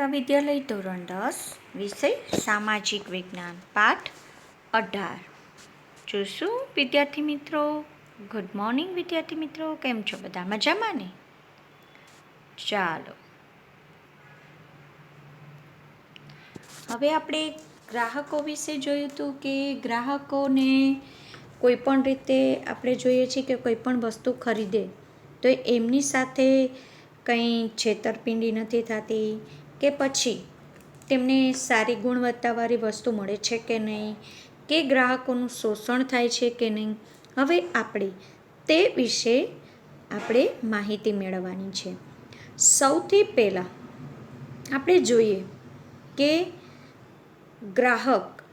બાલિકા વિદ્યાલય ધોરણ 10 વિષય સામાજિક વિજ્ઞાન પાઠ 18 જોશું વિદ્યાર્થી મિત્રો. ગુડ મોર્નિંગ વિદ્યાર્થી મિત્રો, કેમ છો બધા? મજામાં ને? ચાલો હવે આપણે ગ્રાહકો વિશે જોયું હતું કે ગ્રાહકોને કોઈ પણ રીતે આપણે જોઈએ છીએ કે કોઈ પણ વસ્તુ ખરીદે તો એમની સાથે કંઈ છેતરપિંડી નથી થતી કે પછી તેમને સારી ગુણવત્તાવાળી વસ્તુ મળે છે કે નહીં, કે ગ્રાહકોનું શોષણ થાય છે કે નહીં. હવે આપણે તે વિશે આપણે માહિતી મેળવવાની છે. સૌથી પહેલાં આપણે જોઈએ કે ગ્રાહક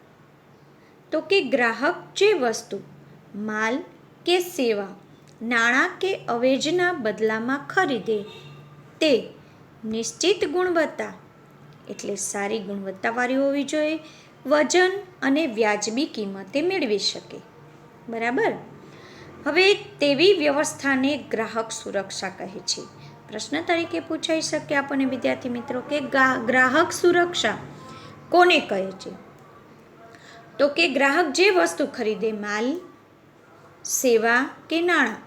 તો કે ગ્રાહક જે વસ્તુ માલ કે સેવા નાણાં કે અવેજના બદલામાં ખરીદે તે નિશ્ચિત ગુણવત્તા એટલે સારી ગુણવત્તાવાળી હોવી જોઈએ, વજન અને વ્યાજબી કિંમતે મેળવી શકે. બરાબર. હવે તેવી વ્યવસ્થાને ગ્રાહક સુરક્ષા કહે છે. પ્રશ્ન તરીકે પૂછાઈ શકે આપણને વિદ્યાર્થી મિત્રો કે ગ્રાહક સુરક્ષા કોને કહે છે? તો કે ગ્રાહક જે વસ્તુ ખરીદે માલ, સેવા કે નાણાં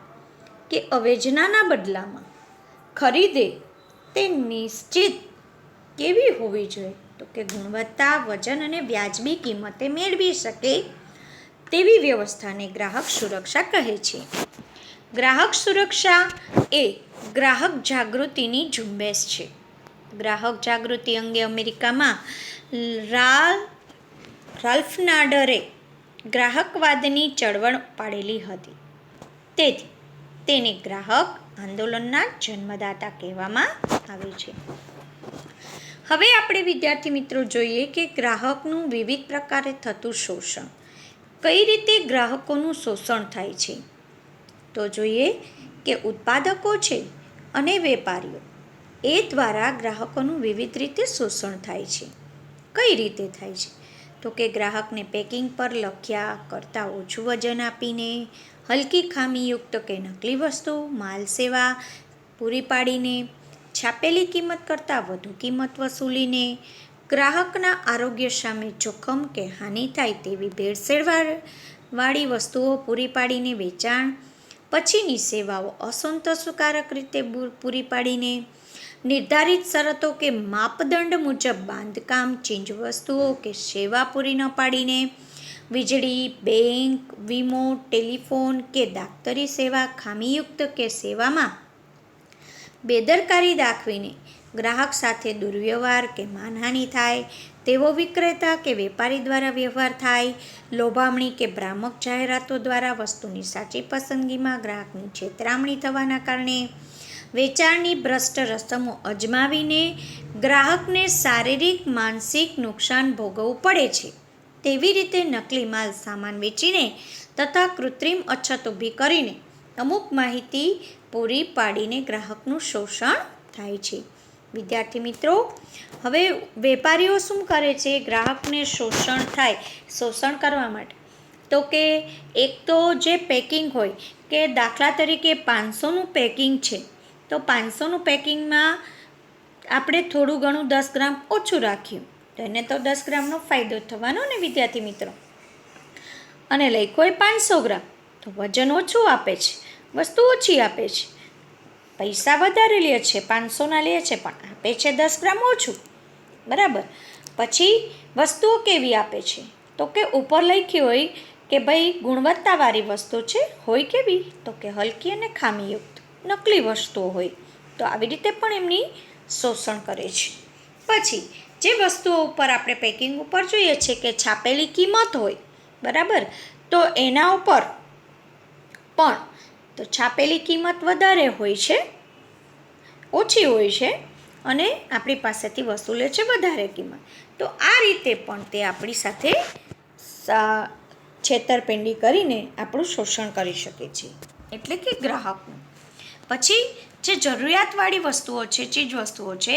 કે અવેજનાના બદલામાં ખરીદે તે નિશ્ચિત કેવી હોવી જોઈએ? તો કે ગુણવત્તા, વજન અને વ્યાજબી કિંમતે મેળવી શકે તેવી વ્યવસ્થાને ગ્રાહક સુરક્ષા કહે છે. ગ્રાહક સુરક્ષા એ ગ્રાહક જાગૃતિની ઝુંબેશ છે. ગ્રાહક જાગૃતિ અંગે અમેરિકામાં રાલ્ફ નાડરે ગ્રાહકવાદની ચળવળ પાડેલી હતી. તેથી તેને ગ્રાહક આંદોલનના જન્મદાતા કહેવામાં આવે છે. હવે આપણે વિદ્યાર્થી મિત્રો જોઈએ કે ગ્રાહકનું વિવિધ પ્રકારે થતું શોષણ. કઈ રીતે ગ્રાહકોનું શોષણ થાય છે? તો જોઈએ કે ઉત્પાદકો છે અને વેપારીઓ એ દ્વારા ગ્રાહકોનું વિવિધ રીતે શોષણ થાય છે. કઈ રીતે થાય છે? તો કે ગ્રાહકને પેકિંગ પર લખ્યા કરતાં ઓછું વજન આપીને, હલકી ખામીયુક્ત કે નકલી વસ્તુ, માલ સેવા પૂરી પાડીને, છાપેલી કિંમત કરતાં વધુ કિંમત વસૂલીને, ગ્રાહકના આરોગ્ય સામે જોખમ કે હાનિ થાય તેવી ભેળસેળવાળી વસ્તુઓ પૂરી પાડીને વેચાણ, પછીની સેવાઓ અસંતોષકારક રીતે પૂરી પાડીને, નિર્ધારિત શરતો કે માપદંડ મુજબ બાંધકામ ચીજવસ્તુઓ કે સેવા પૂરી ન પાડીને, વીજળી, બેંક, વીમો, ટેલિફોન કે દાક્તરી સેવા ખામીયુક્ત કે સેવામાં બેદરકારી દાખવીને ગ્રાહક સાથે દુર્વ્યવહાર કે માનહાનિ થાય તેવો વિક્રેતા કે વેપારી દ્વારા વ્યવહાર થાય, લોભામણી કે ભ્રામક જાહેરાતો દ્વારા વસ્તુની સાચી પસંદગીમાં ગ્રાહકની છેતરામણી થવાના કારણે, વેચાણની ભ્રષ્ટ રસમો અજમાવીને ગ્રાહકને શારીરિક માનસિક નુકસાન ભોગવવું પડે છે. તેવી રીતે નકલી માલ સામાન વેચીને તથા કૃત્રિમ અછત ઊભી કરીને અમુક માહિતી પૂરી પાડીને ગ્રાહકનું શોષણ થાય છે. વિદ્યાર્થી મિત્રો, હવે વેપારીઓ શું કરે છે? ગ્રાહકને શોષણ થાય, શોષણ કરવા માટે તો કે એક તો જે પેકિંગ હોય કે દાખલા તરીકે 500નું પેકિંગ છે તો 500નું પેકિંગમાં આપણે થોડું ઘણું 10 ગ્રામ ઓછું રાખ્યું તો એને તો 10 ગ્રામનો ફાયદો થવાનો ને વિદ્યાર્થી મિત્રો. અને લખ્યું હોય 500 ગ્રામ તો વજન ઓછું આપે છે, વસ્તુ ઓછી આપે છે, પૈસા વધારે લે છે, 500ના લે છે પણ આપે છે 10 ગ્રામ ઓછું. બરાબર. પછી વસ્તુઓ કેવી આપે છે? તો કે ઉપર લખ્યું હોય કે ભાઈ ગુણવત્તાવાળી વસ્તુ છે, હોય કેવી? તો કે હલકી અને ખામીયુક્ત નકલી વસ્તુઓ હોય. તો આવી રીતે પણ એમની શોષણ કરે છે. પછી જે વસ્તુઓ ઉપર આપણે પેકિંગ ઉપર જોઈએ છે કે છાપેલી કિંમત હોય, બરાબર, તો એના ઉપર પણ તો છાપેલી કિંમત વધારે હોય છે, ઓછી હોય છે અને આપણી પાસેથી વસૂલે છે વધારે કિંમત. તો આ રીતે પણ તે આપણી સાથે છેતરપિંડી કરીને આપણું શોષણ કરી શકે છે, એટલે કે ગ્રાહકનું. પછી જે જરૂરિયાતવાળી વસ્તુઓ છે, ચીજ વસ્તુઓ છે,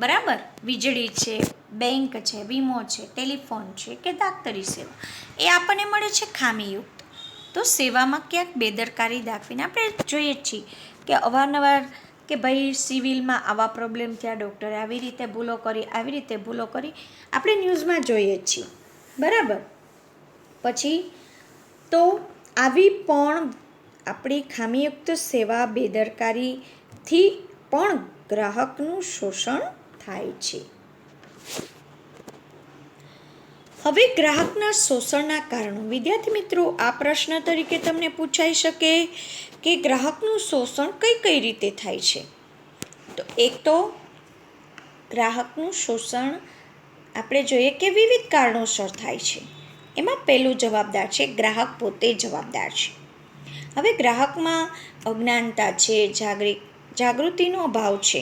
બરાબર, વીજળી છે, બેંક છે, વીમો છે, ટેલિફોન છે કે દાક્તરી સેવા, એ આપણને મળે છે ખામીયુક્ત. તો સેવામાં ક્યાંક બેદરકારી દાખવીને આપણે જોઈએ જ છીએ કે અવારનવાર કે ભાઈ સિવિલમાં આવા પ્રોબ્લેમ થયા, ડૉક્ટરે આવી રીતે ભૂલો કરી, આવી રીતે ભૂલો કરી, આપણે ન્યૂઝમાં જોઈએ જ છીએ, બરાબર. પછી તો આવી પણ આપણી ખામીયુક્ત સેવા બેદરકારીથી પણ ગ્રાહકનું શોષણ થાય છે. હવે ગ્રાહકના શોષણના કારણો. વિદ્યાર્થી મિત્રો, આ પ્રશ્ન તરીકે તમને પૂછાઈ શકે કે ગ્રાહકનું શોષણ કઈ કઈ રીતે થાય છે. તો એક તો ગ્રાહકનું શોષણ આપણે જોઈએ કે વિવિધ કારણોસર થાય છે. એમાં પહેલું જવાબદાર છે ગ્રાહક પોતે જવાબદાર છે. હવે ગ્રાહકમાં અજ્ઞાનતા છે, જાગૃતિનો અભાવ છે,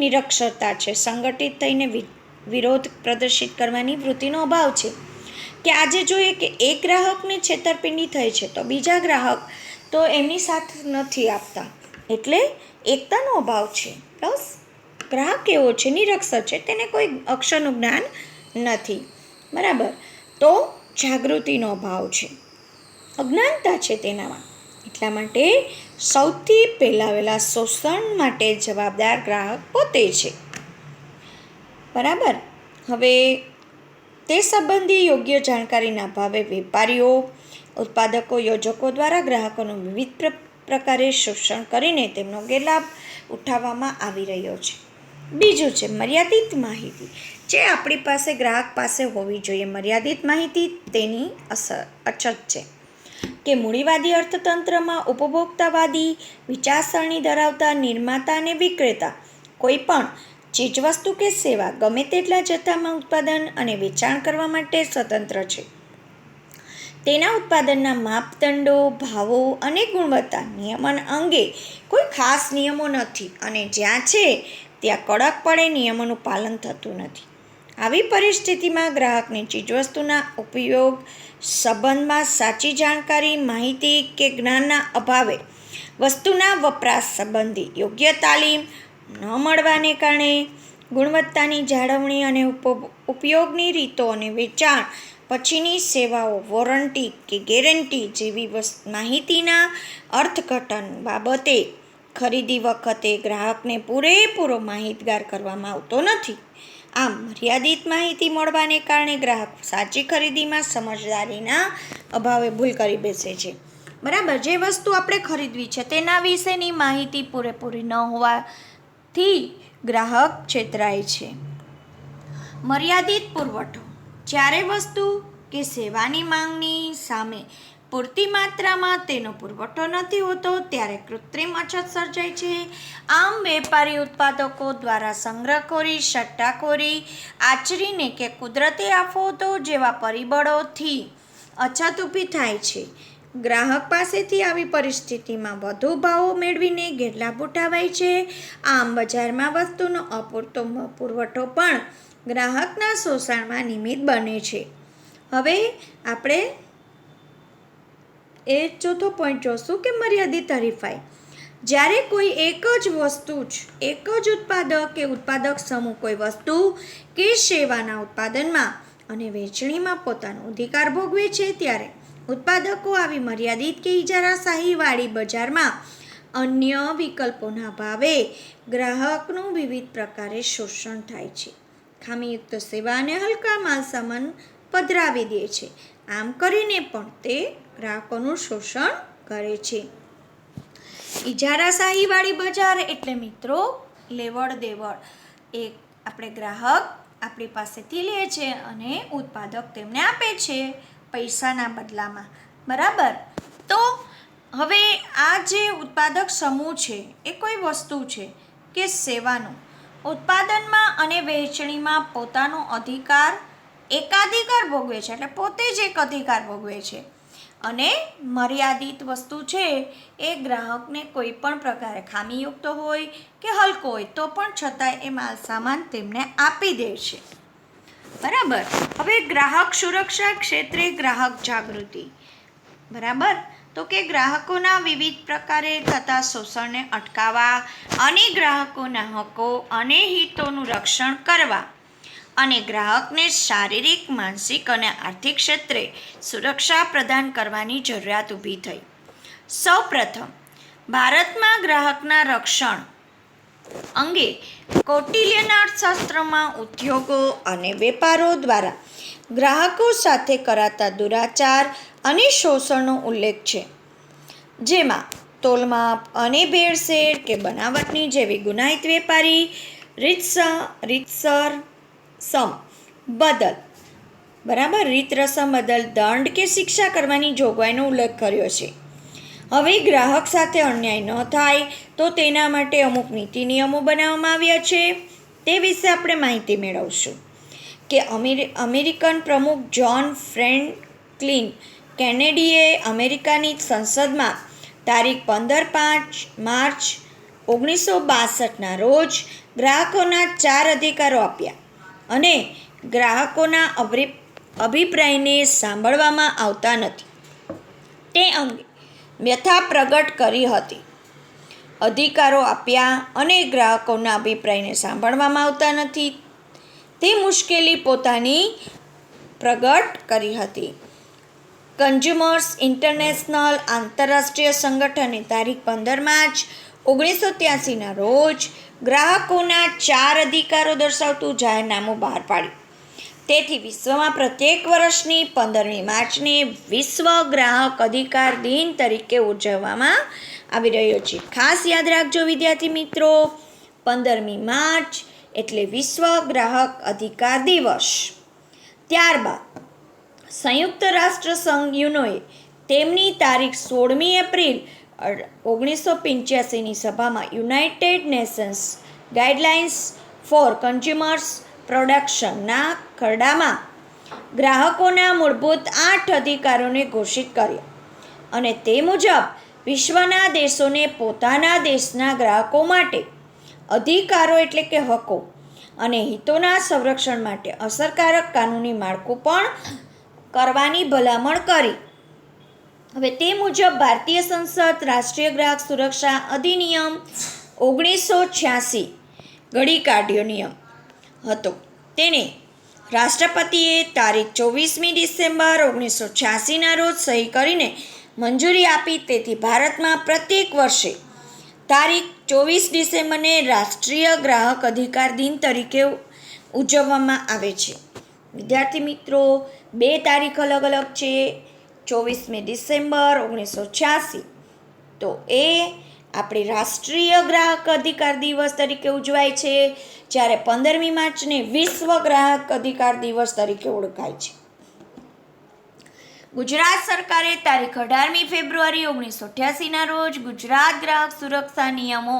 નિરક્ષરતા છે, સંગઠિત થઈને વિરોધ પ્રદર્શિત કરવાની વૃત્તિનો અભાવ છે. કે આજે જોઈએ કે એક ગ્રાહકને છેતરપિંડી થઈ છે તો બીજા ગ્રાહક તો એમની સાથ નથી આપતા, એટલે એકતાનો અભાવ છે. પ્લસ ગ્રાહક એવો છે, નિરક્ષર છે, તેને કોઈ અક્ષરનું જ્ઞાન નથી, બરાબર. તો જાગૃતિનો અભાવ છે, અજ્ઞાનતા છે તેનામાં. એટલા માટે સૌથી પહેલાં શોષણ માટે જવાબદાર ગ્રાહક પોતે છે, બરાબર. હવે તે સંબંધી યોગ્ય જાણકારીના અભાવે વેપારીઓ, ઉત્પાદકો, યોજકો દ્વારા ગ્રાહકોનું વિવિધ પ્રકારે શોષણ કરીને તેમનો ગેરલાભ ઉઠાવવામાં આવી રહ્યો છે. બીજું છે મર્યાદિત માહિતી, જે આપણી પાસે ગ્રાહક પાસે હોવી જોઈએ. મર્યાદિત માહિતી તેની અછત છે કે મૂડીવાદી અર્થતંત્રમાં ઉપભોક્તાવાદી વિચારસરણી ધરાવતા નિર્માતા અને વિક્રેતા કોઈ પણ ચીજવસ્તુ કે સેવા ગમે તેટલા જથ્થામાં ઉત્પાદન અને વેચાણ કરવા માટે સ્વતંત્ર છે. તેના ઉત્પાદનના માપદંડો, ભાવો અને ગુણવત્તા નિયમન અંગે કોઈ ખાસ નિયમો નથી અને જ્યાં છે ત્યાં કડકપણે નિયમોનું પાલન થતું નથી. આવી પરિસ્થિતિમાં ગ્રાહકને ચીજવસ્તુના ઉપયોગ સંબંધમાં સાચી જાણકારી, માહિતી કે જ્ઞાનના અભાવે વસ્તુના વપરાશ સંબંધી યોગ્ય તાલીમ ન મળવાને કારણે ગુણવત્તાની જાળવણી અને ઉપયોગની રીતો અને વેચાણ પછીની સેવાઓ, વોરંટી કે ગેરંટી જેવી માહિતીના અર્થઘટન બાબતે ખરીદી વખતે ગ્રાહકને પૂરેપૂરો માહિતગાર કરવામાં આવતો નથી. આમ મર્યાદિત માહિતી મળવાને કારણે ગ્રાહક સાચી ખરીદીમાં સમજદારીના અભાવે ભૂલ કરી બેસે છે, બરાબર. જે વસ્તુ આપણે ખરીદવી છે તેના વિશેની માહિતી પૂરેપૂરી ન હોવાથી ગ્રાહક છેતરાય છે. મર્યાદિત પુરવઠો, જ્યારે વસ્તુ કે સેવાની માંગની સામે પૂરતી માત્રામાં તેનો પુરવઠો નથી હોતો ત્યારે કૃત્રિમ અછત સર્જાય છે. આમ વેપારી ઉત્પાદકો દ્વારા સંગ્રહખોરી, સટ્ટાખોરી આચરીને કે કુદરતી આફતો જેવા પરિબળોથી અછત ઊભી થાય છે. ગ્રાહક પાસેથી આવી પરિસ્થિતિમાં વધુ ભાવો મેળવીને ગેરલાભ ઉઠાવાય છે. આમ બજારમાં વસ્તુનો અપૂરતો પુરવઠો પણ ગ્રાહકના શોષણમાં નિમિત્ત બને છે. હવે આપણે એ ચોથો પોઈન્ટ જોશું કે મર્યાદિત હરીફાઈ. જ્યારે કોઈ એક જ ઉત્પાદક કે ઉત્પાદક સમૂહ કોઈ વસ્તુ કે સેવાના ઉત્પાદનમાં અને વેચણીમાં પોતાનો અધિકાર ભોગવે છે ત્યારે ઉત્પાદકો આવી મર્યાદિત કે ઇજારાશાહીવાળી બજારમાં અન્ય વિકલ્પોના ભાવે ગ્રાહકનું વિવિધ પ્રકારે શોષણ થાય છે. ખામીયુક્ત સેવા અને હલકા માલસામાન પધરાવી દે છે. આમ કરીને પણ તે ગ્રાહકોનું શોષણ કરે છે. ઇજારાશાહીવાળી બજાર એટલે મિત્રો લેવડ દેવડ. એક આપણે ગ્રાહક આપણી પાસેથી લે છે અને ઉત્પાદક તેમને આપે છે પૈસાના બદલામાં, બરાબર. તો હવે આ જે ઉત્પાદક સમૂહ છે એ કોઈ વસ્તુ છે કે સેવાનું ઉત્પાદનમાં અને વહેંચણીમાં પોતાનો એકાધિકાર ભોગવે છે, એટલે પોતે જ એક અધિકાર ભોગવે છે અને મર્યાદિત વસ્તુ છે એ ગ્રાહકને કોઈ પણ પ્રકારે ખામીયુક્ત હોય કે હલકો હોય તો પણ છતાંય એ માલ સામાન તેમને આપી દે છે, બરાબર. હવે ગ્રાહક સુરક્ષા ક્ષેત્રે ગ્રાહક જાગૃતિ, બરાબર. તો કે ગ્રાહકોના વિવિધ પ્રકારે થતા શોષણને અટકાવવા અને ગ્રાહકોના હકો અને હિતોનું રક્ષણ કરવા અને ગ્રાહકને શારીરિક, માનસિક અને આર્થિક ક્ષેત્રે સુરક્ષા પ્રદાન કરવાની જરૂરિયાત ઊભી થઈ. સૌપ્રથમ ભારતમાં ગ્રાહકના રક્ષણ અંગે કૌટિલ્યના અર્થશાસ્ત્રમાં ઉદ્યોગો અને વેપારો દ્વારા ગ્રાહકો સાથે કરાતા દુરાચાર અને શોષણનો ઉલ્લેખ છે, જેમાં તોલમાપ અને ભેળસેળ કે બનાવટની જેવી ગુનાહિત વેપારી રીત રસમ બદલ દંડ કે શિક્ષા કરવાની જોગવાઈનો ઉલ્લેખ કર્યો છે. હવે ગ્રાહક સાથે અન્યાય ન થાય તો તેના માટે અમુક નીતિ નિયમો બનાવવામાં આવ્યા છે. તે વિશે આપણે માહિતી મેળવશું કે અમેરિકન પ્રમુખ જ્હોન ફ્રેન્કલિન કેનેડીએ અમેરિકાની સંસદમાં તારીખ 15 માર્ચ 1962ના રોજ ગ્રાહકોના 4 અધિકારો આપ્યા અને ગ્રાહકોના અભિપ્રાયને સાંભળવામાં આવતા નથી તે અંગે વ્યથા પ્રગટ કરી હતી. અધિકારો આપ્યા અને ગ્રાહકોના અભિપ્રાયને સાંભળવામાં આવતા નથી તે મુશ્કેલી પોતાની પ્રગટ કરી હતી. કન્ઝ્યુમર્સ ઇન્ટરનેશનલ આંતરરાષ્ટ્રીય સંગઠને તારીખ 15 માર્ચ 1983ના રોજ ગ્રાહકોના 4 અધિકારો દર્શાવતું જાહેરનામું બહાર પાડ્યું. તેથી વિશ્વમાં પ્રત્યેક વર્ષની 15મી માર્ચને વિશ્વ ગ્રાહક અધિકાર દિન તરીકે ઉજવવામાં આવી રહ્યો છે. ખાસ યાદ રાખજો વિદ્યાર્થી મિત્રો, 15મી માર્ચ એટલે વિશ્વ ગ્રાહક અધિકાર દિવસ. ત્યારબાદ સંયુક્ત રાષ્ટ્ર સંઘ યુનોએ તેમની તારીખ 16મી એપ્રિલ 1985ની સભામાં united nations guidelines for consumers પ્રોટેક્શનના ખરડામાં ગ્રાહકોના મૂળભૂત 8 અધિકારોને ઘોષિત કર્યા અને તે મુજબ વિશ્વના દેશોને પોતાના દેશના ગ્રાહકો માટે અધિકારો એટલે કે હકો અને હિતોના સંરક્ષણ માટે અસરકારક કાનૂની માળખું પણ કરવાની ભલામણ કરી. હવે તે મુજબ ભારતીય સંસદ રાષ્ટ્રીય ગ્રાહક સુરક્ષા અધિનિયમ 1986 ઘડી કાઢ્યો નિયમ હતો. તેને રાષ્ટ્રપતિએ તારીખ 24મી ડિસેમ્બર 1986ના રોજ સહી કરીને મંજૂરી આપી. તેથી ભારતમાં પ્રત્યેક વર્ષે તારીખ 24 ડિસેમ્બરને રાષ્ટ્રીય ગ્રાહક અધિકાર દિન તરીકે ઉજવવામાં આવે છે. વિદ્યાર્થી મિત્રો, 2 તારીખ અલગ અલગ છે. 24મી ડિસેમ્બર 1986 તો એ આપણી રાષ્ટ્રીય ગ્રાહક અધિકાર દિવસ તરીકે ઉજવાય છે, જ્યારે 15મી માર્ચને વિશ્વ ગ્રાહક અધિકાર દિવસ તરીકે ઓળખાય છે. ગુજરાત સરકારે તારીખ 18મી ફેબ્રુઆરી 1988ના રોજ ગુજરાત ગ્રાહક સુરક્ષા નિયમો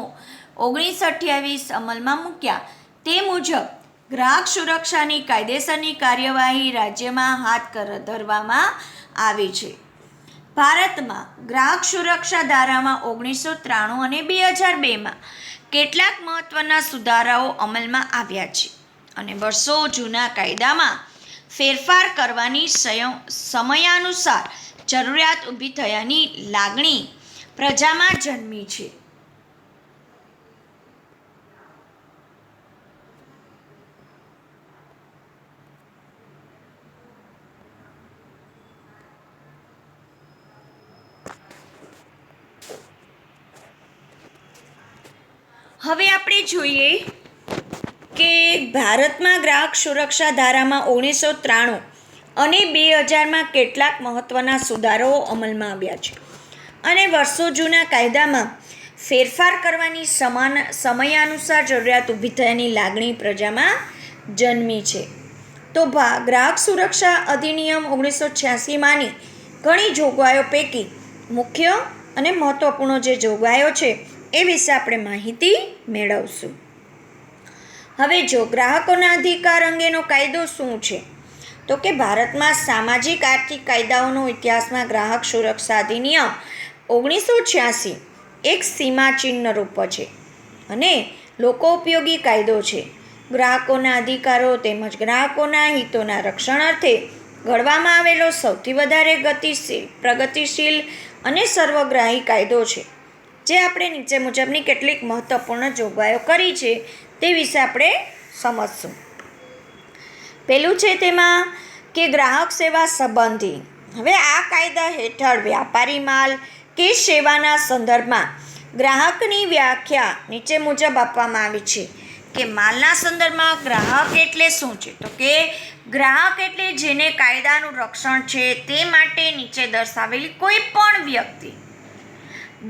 1928 અમલમાં મૂક્યા. તે મુજબ ગ્રાહક સુરક્ષાની કાયદેસરની કાર્યવાહી રાજ્યમાં હાથ ધરવામાં આવી છે. ભારતમાં ગ્રાહક સુરક્ષા ધારામાં 1993 અને 2002માં કેટલાક મહત્ત્વના સુધારાઓ અમલમાં આવ્યા છે અને વર્ષો જૂના કાયદામાં ફેરફાર કરવાની સમયાનુસાર જરૂરિયાત ઊભી થયાની લાગણી પ્રજામાં જન્મી છે. હવે આપણે જોઈએ કે ભારતમાં ગ્રાહક સુરક્ષા ધારામાં 1993 અને 2000માં કેટલાક મહત્ત્વના સુધારાઓ અમલમાં આવ્યા છે અને વર્ષો જૂના કાયદામાં ફેરફાર કરવાની સમયાનુસાર જરૂરિયાત ઊભી થયાની લાગણી પ્રજામાં જન્મી છે. તો ગ્રાહક સુરક્ષા અધિનિયમ 1986માંની ઘણી જોગવાઈઓ પૈકી મુખ્ય અને મહત્ત્વપૂર્ણ જે જોગવાઈઓ છે એ વિશે આપણે માહિતી મેળવશું. હવે જો ગ્રાહકોના અધિકાર અંગેનો કાયદો શું છે, તો કે ભારતમાં સામાજિક આર્થિક કાયદાઓનો ઇતિહાસમાં ગ્રાહક સુરક્ષા અધિનિયમ 1986 એક સીમાચિહ્ન રૂપ છે અને લોકો ઉપયોગી કાયદો છે. ગ્રાહકોના અધિકારો તેમજ ગ્રાહકોના હિતોના રક્ષણ અર્થે ઘડવામાં આવેલો સૌથી વધારે પ્રગતિશીલ અને સર્વગ્રાહી કાયદો છે, જે આપણે નીચે મુજબની કેટલીક મહત્ત્વપૂર્ણ જોગવાઈઓ કરી છે તે વિશે આપણે સમજશું. પહેલું છે તેમાં કે ગ્રાહક સેવા સંબંધી. હવે આ કાયદા હેઠળ વ્યાપારી માલ કે સેવાના સંદર્ભમાં ગ્રાહકની વ્યાખ્યા નીચે મુજબ આપવામાં આવી છે કે માલના સંદર્ભમાં ગ્રાહક એટલે શું છે? તો કે ગ્રાહક એટલે જેને કાયદાનું રક્ષણ છે તે માટે નીચે દર્શાવેલી કોઈ પણ વ્યક્તિ,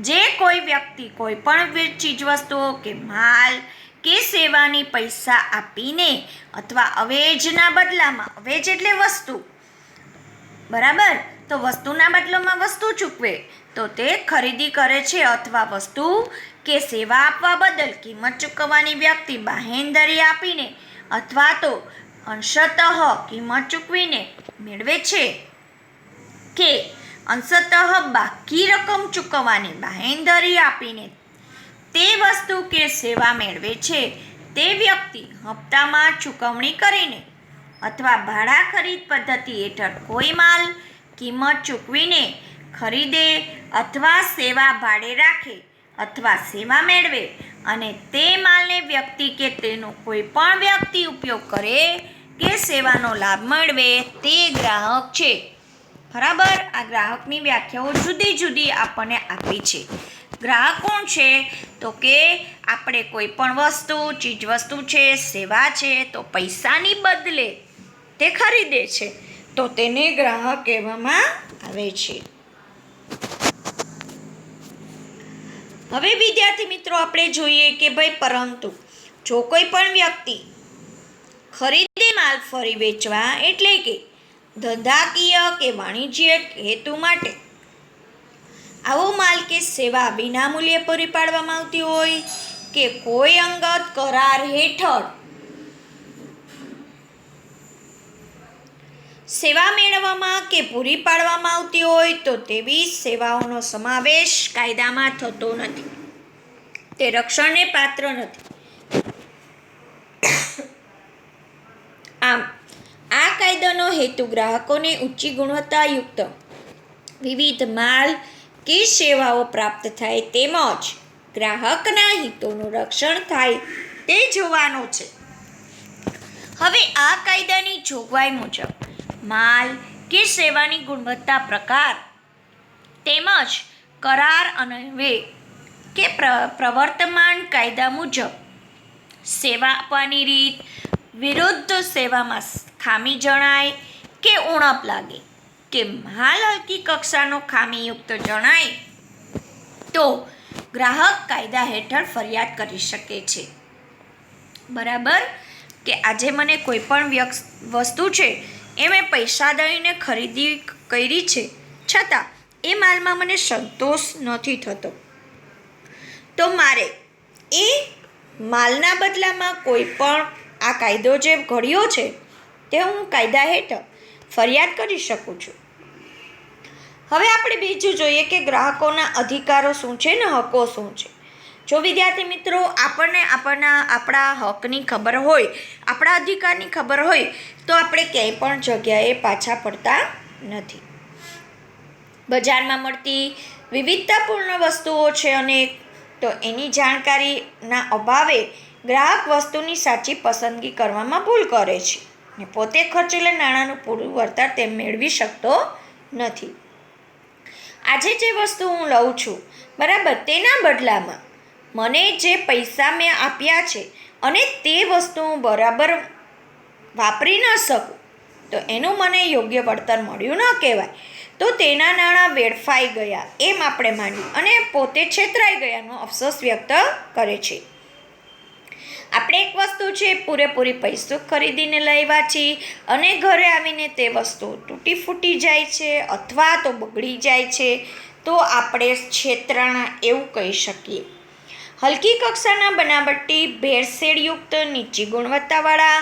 જે કોઈ વ્યક્તિ કોઈ પણ ચીજવસ્તુઓ કે માલ કે સેવાની પૈસા આપીને અથવા અવેજના બદલામાં, અવેજ એટલે વસ્તુ, બરાબર, તો વસ્તુના બદલામાં વસ્તુ ચૂકવે તો તે ખરીદી કરે છે અથવા વસ્તુ કે સેવા આપવા બદલ કિંમત ચૂકવવાની વ્યક્તિ બાહેંધરી આપીને અથવા તો અંશતઃ કિંમત ચૂકવીને મેળવે છે કે અંશતઃ બાકી રકમ ચૂકવવાની બાહેંધરી આપીને તે વસ્તુ કે સેવા મેળવે છે તે વ્યક્તિ હપ્તામાં ચૂકવણી કરીને અથવા ભાડા ખરીદ પદ્ધતિ હેઠળ કોઈ માલ કિંમત ચૂકવીને ખરીદે અથવા સેવા ભાડે રાખે અથવા સેવા મેળવે અને તે માલને વ્યક્તિ કે તેનો કોઈ પણ વ્યક્તિ ઉપયોગ કરે કે સેવાનો લાભ મેળવે તે ગ્રાહક છે. બરાબર, આ ગ્રાહકની વ્યાખ્યાઓ જુદી જુદી આપણને આપી છે. ગ્રાહક કોણ છે? તો કે આપણે કોઈ પણ વસ્તુ, ચીજવસ્તુ છે, સેવા છે તો પૈસાની બદલે તે ખરીદે છે તો તેને ગ્રાહક કહેવામાં આવે છે. હવે વિદ્યાર્થી મિત્રો આપણે જોઈએ કે ભાઈ પરંતુ જો કોઈ પણ વ્યક્તિ ખરીદે માલ ફરી વેચવા એટલે કે ધંધાકીય કે વાણિજ્યિક હેતુ માટે આવો માલ કે સેવા વિનામૂલ્યે પૂરી પાડવામાં આવતી હોય કે કોઈ અંગત કરાર હેઠળ સેવા મેળવવામાં કે પૂરી પાડવામાં આવતી હોય તો તેવી સેવાઓનો સમાવેશ કાયદામાં થતો નથી, તે રક્ષણને પાત્ર નથી. આમ આ કાયદાનો હેતુ ગ્રાહકોને ઊંચી ગુણવત્તાયુક્ત વિવિધ માલ કે સેવાઓ પ્રાપ્ત થાય તેમજ ગ્રાહકના હિતોનું રક્ષણ થાય તે જોવાનો છે. હવે આ કાયદાની જોગવાઈ મુજબ માલ કે સેવાની ગુણવત્તા પ્રકાર તેમજ કરાર અન્વયે કે પ્રવર્તમાન કાયદા મુજબ સેવા આપવાની રીત વિરુદ્ધ સેવામાં ખામી જણાય કે ઉણપ લાગે કે માલ હલકી કક્ષાનો ખામીયુક્ત જણાય તો ગ્રાહક કાયદા હેઠળ ફરિયાદ કરી શકે છે. બરાબર, કે આજે મને કોઈ પણ વસ્તુ છે એ મેં પૈસા દઈને ખરીદી કરી છે છતાં એ માલમાં મને સંતોષ નથી થતો તો મારે એ માલના બદલામાં કોઈ પણ આ કાયદો જે ઘડ્યો છે તે હું કાયદા હેઠળ ફરિયાદ કરી શકું છું. હવે આપણે બીજું જોઈએ કે ગ્રાહકોના અધિકારો શું છે ને હકો શું છે. જો વિદ્યાર્થી મિત્રો આપણને આપણા હકની ખબર હોય, આપણા અધિકારની ખબર હોય તો આપણે ક્યાંય પણ જગ્યાએ પાછા પડતા નથી. બજારમાં મળતી વિવિધતાપૂર્ણ વસ્તુઓ છે અનેક, તો એની જાણકારીના અભાવે ગ્રાહક વસ્તુની સાચી પસંદગી કરવામાં ભૂલ કરે છે અને પોતે ખર્ચેલા નાણાંનું પૂરું વળતર તે મેળવી શકતો નથી. આજે જે વસ્તુ હું લઉં છું, બરાબર, તેના બદલામાં મને જે પૈસા મેં આપ્યા છે અને તે વસ્તુ હું બરાબર વાપરી ન શકું તો એનું મને યોગ્ય વળતર મળ્યું ન કહેવાય, તો તેના નાણાં વેડફાઈ ગયા એમ આપણે માનીએ અને પોતે છેતરાઈ ગયાનો અફસોસ વ્યક્ત કરે છે. આપણે એક વસ્તુ છે પૂરેપૂરી પૈસો ખરીદીને લાવ્યા છીએ અને ઘરે આવીને તે વસ્તુ તૂટી ફૂટી જાય છે અથવા તો બગડી જાય છે તો આપણે છેતરાણા એવું કહી શકીએ. હલકી કક્ષાના બનાવટી ભેળસેળયુક્ત નીચી ગુણવત્તાવાળા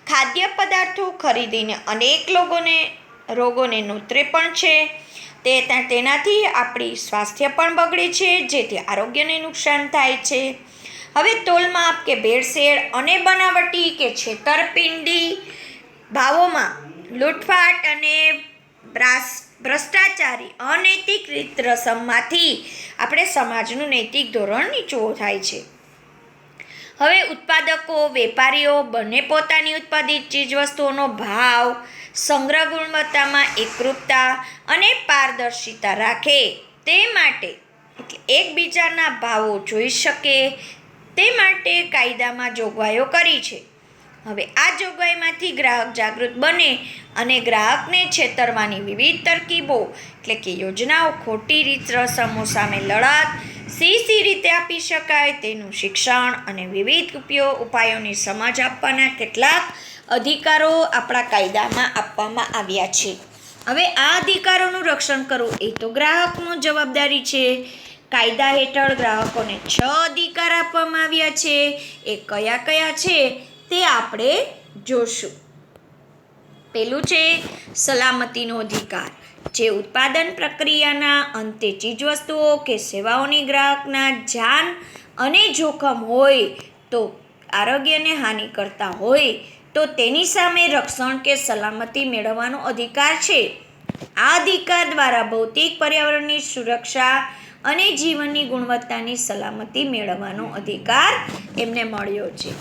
ખાદ્ય પદાર્થો ખરીદીને અનેક રોગોને નોતરે પણ છે. તેનાથી આપણી સ્વાસ્થ્ય પણ બગડે છે, જેથી આરોગ્યને નુકસાન થાય છે. હવે તોલમાપ કે ભેળસેળ અને બનાવટી કે છેતરપિંડી ભાવોમાં લૂંટફાટ અને ભ્રષ્ટાચારી અનૈતિક રીત રસમમાંથી આપણે સમાજનું નૈતિક ધોરણ નીચું થાય છે. હવે ઉત્પાદકો, વેપારીઓ બંને પોતાની ઉત્પાદિત ચીજવસ્તુઓનો ભાવ, સંગ્રહ ગુણવત્તામાં એકરૂપતા અને પારદર્શિતા રાખે તે માટે એટલે એકબીજાના ભાવો જોઈ શકે તે માટે કાયદામાં જોગવાઈઓ કરી છે. હવે આ જોગવાઈમાંથી ગ્રાહક જાગૃત બને અને ગ્રાહકને છેતરવાની વિવિધ તરકીબો એટલે કે યોજનાઓ, ખોટી રીત રસમો સામે લડત સી રીતે આપી શકાય તેનું શિક્ષણ અને વિવિધ ઉપાયોની સમજ આપવાના કેટલાક અધિકારો આપણા કાયદામાં આપવામાં આવ્યા છે. હવે આ અધિકારોનું રક્ષણ કરવું એ તો ગ્રાહકની જવાબદારી છે. કાયદા હેઠળ ગ્રાહકોને 6 અધિકાર આપવામાં આવ્યા છે. એ કયા કયા છે તે આપણે જોશું. પહેલું છે સલામતીનો અધિકાર, જે ઉત્પાદન પ્રક્રિયાના અંતે ચીજવસ્તુઓ કે સેવાઓની ગ્રાહકના જાન અને જોખમ હોય તો આરોગ્યને હાનિ કરતા હોય તો તેની સામે રક્ષણ કે સલામતી મેળવવાનો અધિકાર છે. આ અધિકાર દ્વારા ભૌતિક પર્યાવરણની સુરક્ષા અને જીવનની ગુણવત્તાની સલામતી મેળવવાનો અધિકાર એમને મળ્યો છે.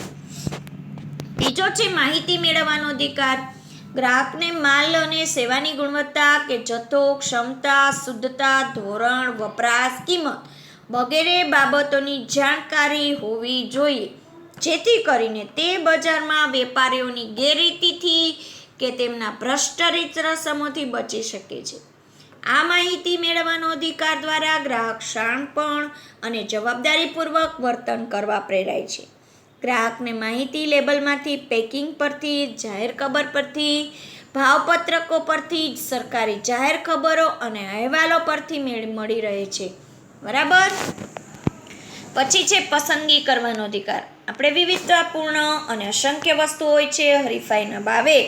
બીજો છે માહિતી મેળવવાનો અધિકાર. ગ્રાહકને માલ અને સેવાની ગુણવત્તા કે જથ્થો, ક્ષમતા, શુદ્ધતા, ધોરણ, વપરાશ, કિંમત વગેરે બાબતોની જાણકારી હોવી જોઈએ, જેથી કરીને તે બજારમાં વેપારીઓની ગેરરીતિથી કે તેમના ભ્રષ્ટ રીત રસમોથી બચી શકે છે. આ માહિતી મેળવવાનો અધિકાર દ્વારા ગ્રાહક શાણપણ અને જવાબદારીપૂર્વક વર્તન કરવા પ્રેરાય છે. ગ્રાહકને માહિતી લેબલમાંથી, પેકિંગ પરથી, જાહેર ખબર પરથી, ભાવપત્રકો પરથી, સરકારી જાહેર ખબરો અને અહેવાલો પરથી મળી રહે છે. બરાબર. પછી છે પસંદગી કરવાનો અધિકાર. આપણે વિવિધતાપૂર્ણ અને અસંખ્ય વસ્તુઓ હોય છે. હરીફાઈના ભાવે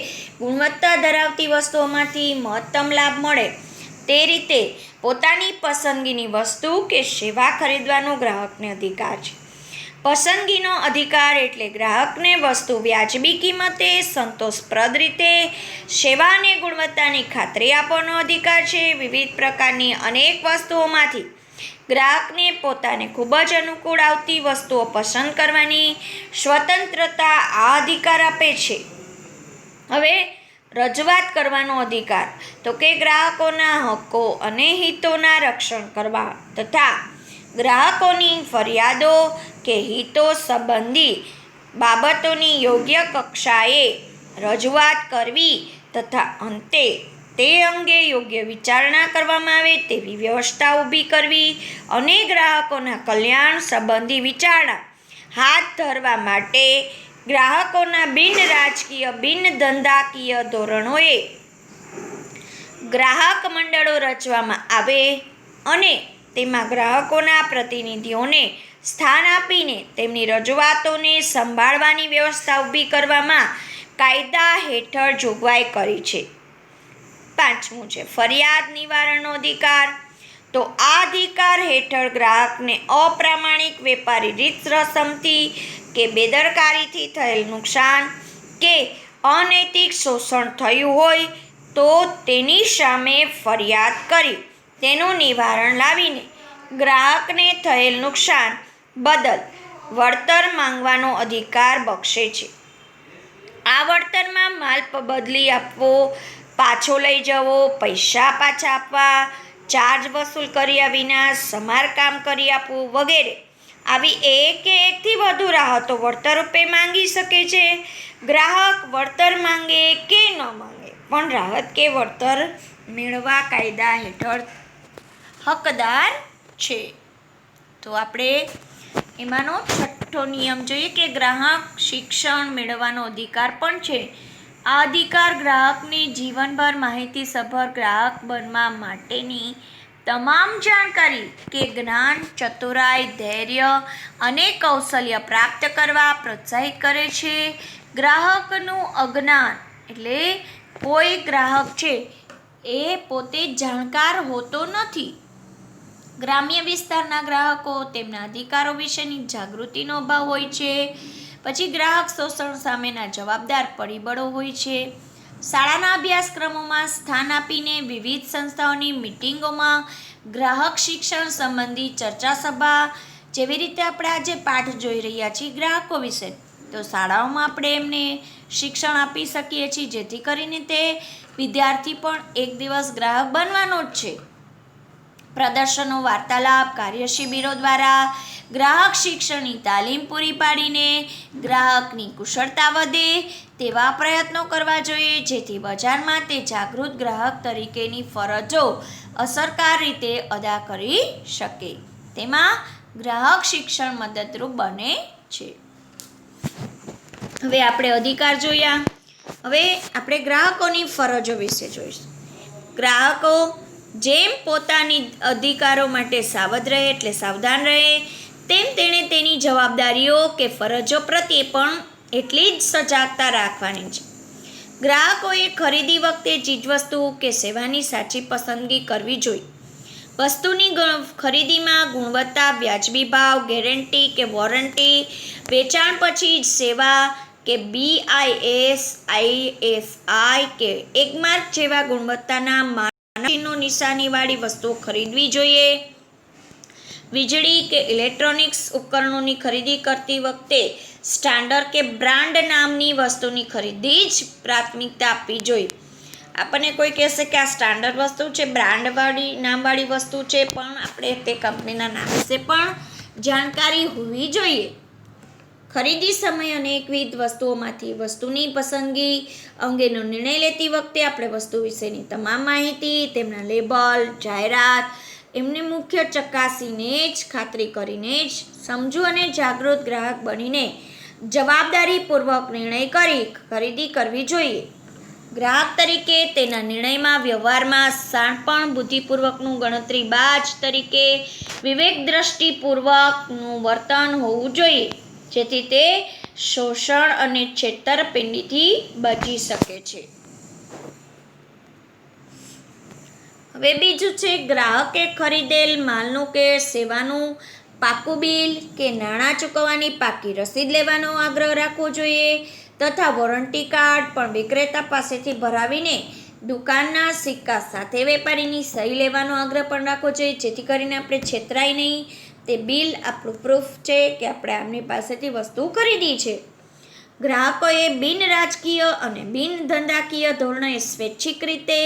ગુણવત્તા ધરાવતી વસ્તુઓમાંથી મહત્તમ લાભ મળે તે રીતે પોતાની પસંદગીની વસ્તુ કે સેવા ખરીદવાનો ગ્રાહકને અધિકાર છે. પસંદગીનો અધિકાર એટલે ગ્રાહકને વસ્તુ વ્યાજબી કિંમતે, સંતોષપ્રદ રીતે, સેવા અને ગુણવત્તાની ખાતરી આપવાનો અધિકાર છે. વિવિધ પ્રકારની અનેક વસ્તુઓમાંથી ગ્રાહકને પોતાને ખૂબ જ અનુકૂળ આવતી વસ્તુઓ પસંદ કરવાની સ્વતંત્રતા આ અધિકાર આપે છે. હવે રજૂઆત કરવાનો અધિકાર, તો કે ગ્રાહકોના હક્કો અને હિતોના રક્ષણ કરવા તથા ગ્રાહકોની ફરિયાદો કે હિતો સંબંધી બાબતોની યોગ્ય કક્ષાએ રજૂઆત કરવી તથા અંતે તે અંગે યોગ્ય વિચારણા કરવામાં આવે તેવી વ્યવસ્થા ઊભી કરવી અને ગ્રાહકોના કલ્યાણ સંબંધી વિચારણા હાથ ધરવા માટે ગ્રાહકોના બિનરાજકીય, બિનધંધાકીય ધોરણોએ ગ્રાહક મંડળો રચવામાં આવે અને તેમાં ગ્રાહકોના પ્રતિનિધિઓને સ્થાન આપીને તેમની રજૂઆતોને સંભાળવાની વ્યવસ્થા ઊભી કરવામાં કાયદા હેઠળ જોગવાઈ કરી છે. 5મું છે ફરિયાદ નિવારણનો અધિકાર. તો આ અધિકાર હેઠળ ગ્રાહકને અપ્રામાણિક વેપારી રીત રસમથી કે બેદરકારીથી થયેલ નુકસાન કે અનૈતિક શોષણ થયું હોય તો તેની સામે ફરિયાદ કરી તેનું નિવારણ લાવીને ગ્રાહકને થયેલ નુકસાન બદલ વળતર માંગવાનો અધિકાર બક્ષે છે. આ વળતરમાં માલ બદલી આપવો, પાછો લઈ જવો, પૈસા પાછા આપવા, ચાર્જ વસૂલ કર્યા વિના સમારકામ કરી આપવું વગેરે આવી એક કે એકથી વધુ રાહતો વળતર રૂપે માંગી શકે છે. ગ્રાહક વળતર માંગે કે ન માંગે પણ રાહત કે વળતર મેળવવા કાયદા હેઠળ હકદાર છે. તો આપણે એમાંનો 6થો નિયમ જોઈએ કે ગ્રાહક શિક્ષણ મેળવવાનો અધિકાર પણ છે. આ અધિકાર ગ્રાહકને જીવનભર માહિતીસભર ગ્રાહક બનવા માટેની તમામ જાણકારી કે જ્ઞાન, ચતુરાઈ, ધૈર્ય અને કૌશલ્ય પ્રાપ્ત કરવા પ્રોત્સાહિત કરે છે. ગ્રાહકનું અજ્ઞાન એટલે કોઈ ગ્રાહક છે એ પોતે જાણકાર હોતો નથી. ગ્રામ્ય વિસ્તારના ગ્રાહકો તેમના અધિકારો વિશેની જાગૃતિનો અભાવ હોય છે. પછી ગ્રાહક શોષણ સામેના જવાબદાર પરિબળો હોય છે. શાળાના અભ્યાસક્રમોમાં સ્થાન આપીને વિવિધ સંસ્થાઓની મિટિંગોમાં ગ્રાહક શિક્ષણ સંબંધી ચર્ચા સભા, જેવી રીતે આપણે આજે પાઠ જોઈ રહ્યા છીએ ગ્રાહકો વિશે, તો શાળાઓમાં આપણે એમને શિક્ષણ આપી શકીએ છીએ, જેથી કરીને તે વિદ્યાર્થી પણ એક દિવસ ગ્રાહક બનવાનો જ છે. પ્રદર્શનો, વાર્તાલાપ, કાર્યશિબિરો દ્વારા ગ્રાહક શિક્ષણની તાલીમ પૂરી પાડીને ગ્રાહકની કુશળતા વધે તેવા પ્રયત્નો કરવા જોઈએ, જેથી બજારમાં તે જાગૃત ગ્રાહક તરીકેની ફરજો અસરકારક રીતે અદા કરી શકે. તેમાં ગ્રાહક શિક્ષણ મદદરૂપ બને છે. હવે આપણે અધિકાર જોયા. હવે આપણે ગ્રાહકોની ફરજો વિશે જોઈશું. ગ્રાહકો જેમ પોતાની અધિકારો માટે સાવધ રહે એટલે સાવધાન રહે, તેમ તેણે તેની જવાબદારીઓ કે ફરજો પ્રત્યે પણ એટલી જ સજાગતા રાખવાની છે. ગ્રાહકોએ ખરીદી વખતે ચીજવસ્તુ કે સેવાની સાચી પસંદગી કરવી જોઈએ. વસ્તુની ખરીદીમાં ગુણવત્તા, વ્યાજબી ભાવ, ગેરંટી કે વોરંટી, વેચાણ પછી સેવા કે BIS, ISI કે એકમાર્ક જેવા ગુણવત્તાના માનદંડો નિશાનીવાળી વસ્તુઓ ખરીદવી જોઈએ. વીજળી કે ઇલેક્ટ્રોનિક્સ ઉપકરણોની ખરીદી કરતી વખતે સ્ટાન્ડર્ડ કે બ્રાન્ડ નામની વસ્તુની ખરીદી જ પ્રાથમિકતા આપવી જોઈએ. આપણને કોઈ કહેશે કે આ સ્ટાન્ડર્ડ વસ્તુ છે, બ્રાન્ડવાળી નામવાળી વસ્તુ છે, પણ આપણે તે કંપનીના નામ વિશે પણ જાણકારી હોવી જોઈએ. ખરીદી સમયે અનેકવિધ વસ્તુઓમાંથી વસ્તુની પસંદગી અંગેનો નિર્ણય લેતી વખતે આપણે વસ્તુ વિશેની તમામ માહિતી, તેમના લેબલ, જાહેરાત એમને મુખ્ય ચકાસીને જ, ખાતરી કરીને જ સમજુ અને જાગૃત ગ્રાહક બનીને જવાબદારીપૂર્વક નિર્ણય કરી ખરીદી કરવી જોઈએ. ગ્રાહક તરીકે તેના નિર્ણયમાં, વ્યવહારમાં શાણપણ, બુદ્ધિપૂર્વકનું, ગણતરીબાજ તરીકે વિવેકદ્રષ્ટિપૂર્વકનું વર્તન હોવું જોઈએ, જેથી તે શોષણ અને છેતરપિંડીથી બચી શકે છે. હવે બીજું છે, ગ્રાહકે ખરીદેલ માલનું કે સેવાનું પાકું બિલ કે નાણાં ચૂકવવાની પાકી રસીદ લેવાનો આગ્રહ રાખવો જોઈએ તથા વોરંટી કાર્ડ પણ વિક્રેતા પાસેથી ભરાવીને દુકાનના સિક્કા સાથે વેપારીની સહી લેવાનો આગ્રહ પણ રાખવો જોઈએ, જેથી કરીને આપણે છેતરાય નહીં. તે બિલ આપણું પ્રૂફ છે કે આપણે આમની પાસેથી વસ્તુ ખરીદી છે. ગ્રાહકોએ બિનરાજકીય અને બિનધંધાકીય ધોરણે સ્વૈચ્છિક રીતે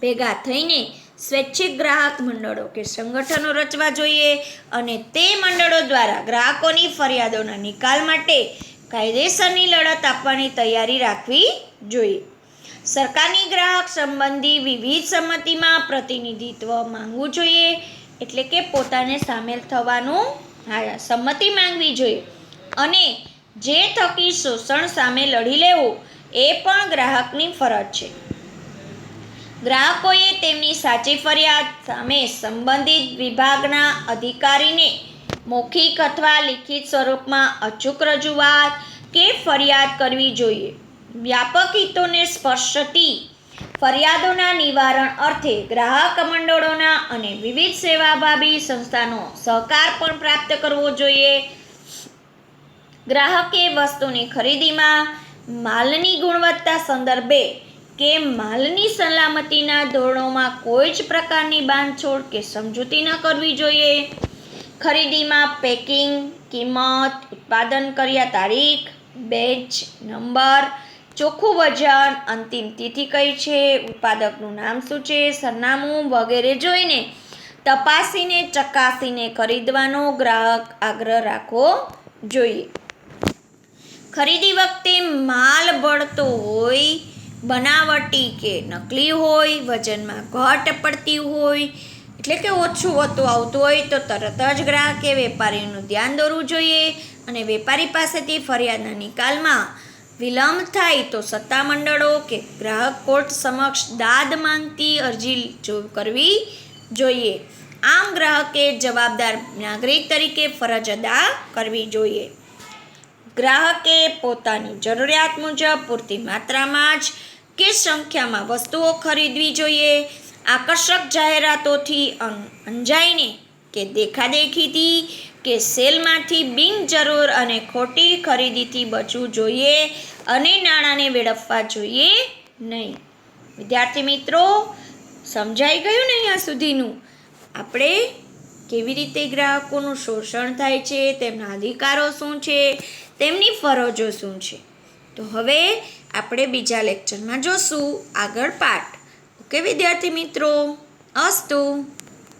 ભેગા થઈને સ્વૈચ્છિક ગ્રાહક મંડળો કે સંગઠનો રચવા જોઈએ અને તે મંડળો દ્વારા ગ્રાહકોની ફરિયાદોના નિકાલ માટે કાયદેસરની લડત આપવાની તૈયારી રાખવી જોઈએ. સરકારની ગ્રાહક સંબંધી વિવિધ સમિતિમાં પ્રતિનિધિત્વ માંગવું જોઈએ, એટલે કે પોતાને સામેલ થવાનું સંમતિ માંગવી જોઈએ અને જે થકી શોષણ સામે લડી લેવું એ પણ ગ્રાહકની ફરજ છે. ગ્રાહકોએ તેમની સાચી ફરિયાદ સામે સંબંધિત વિભાગના અધિકારીને મૌખિક અથવા લિખિત સ્વરૂપમાં અચૂક રજૂઆત કે ફરિયાદ કરવી જોઈએ. વ્યાપક હિતોને સ્પર્શતી ફરિયાદોના નિવારણ અર્થે ગ્રાહક મંડળોના અને વિવિધ સેવાભાવી સંસ્થાનો સહકાર પણ પ્રાપ્ત કરવો જોઈએ. ગ્રાહકે વસ્તુની ખરીદીમાં માલની ગુણવત્તા સંદર્ભે કે માલની સલામતીના ધોરણોમાં કોઈ જ પ્રકારની બાંધછોડ કે સમજૂતી ન કરવી જોઈએ. ખરીદીમાં પેકિંગ, કિંમત, ઉત્પાદન કર્યા તારીખ, બેચ નંબર, ચોખ્ખું વજન, અંતિમ તિથિ કઈ છે, ઉત્પાદકનું નામ શું છે, સરનામું વગેરે જોઈને તપાસીને ચકાસીને ખરીદવાનો ગ્રાહક આગ્રહ રાખવો જોઈએ. ખરીદી વખતે માલ બળતો હોય, બનાવટી કે નકલી હોય, વજનમાં ઘટ પડતી હોય એટલે કે ઓછું હોતું આવતું હોય તો તરત જ ગ્રાહકે વેપારીનું ધ્યાન દોરવું જોઈએ અને વેપારી પાસેથી ફરિયાદના નિકાલમાં વિલંબ થાય તો સત્તામંડળો કે ગ્રાહક કોર્ટ સમક્ષ દાદ માંગતી અરજી કરવી જોઈએ. આમ ગ્રાહકે જવાબદાર નાગરિક તરીકે ફરજ અદા કરવી જોઈએ. ગ્રાહકે પોતાની જરૂરિયાત મુજબ પૂરતી માત્રામાં જ કે સંખ્યામાં વસ્તુઓ ખરીદવી જોઈએ. આકર્ષક જાહેરાતોથી અંજાઈને કે દેખાદેખીથી કે સેલમાંથી બિનજરૂર અને ખોટી ખરીદીથી બચવું જોઈએ અને નાણાંને વેડફવા જોઈએ નહીં. વિદ્યાર્થી મિત્રો, સમજાઈ ગયું ને અહીંયા સુધીનું? આપણે કેવી રીતે ગ્રાહકોનું શોષણ થાય છે, તેમના અધિકારો શું છે, તેમની ફરજો શું છે. તો હવે આપણે બીજા લેક્ચરમાં જોશું આગળ પાઠ. ઓકે વિદ્યાર્થી મિત્રો, અસ્તુ.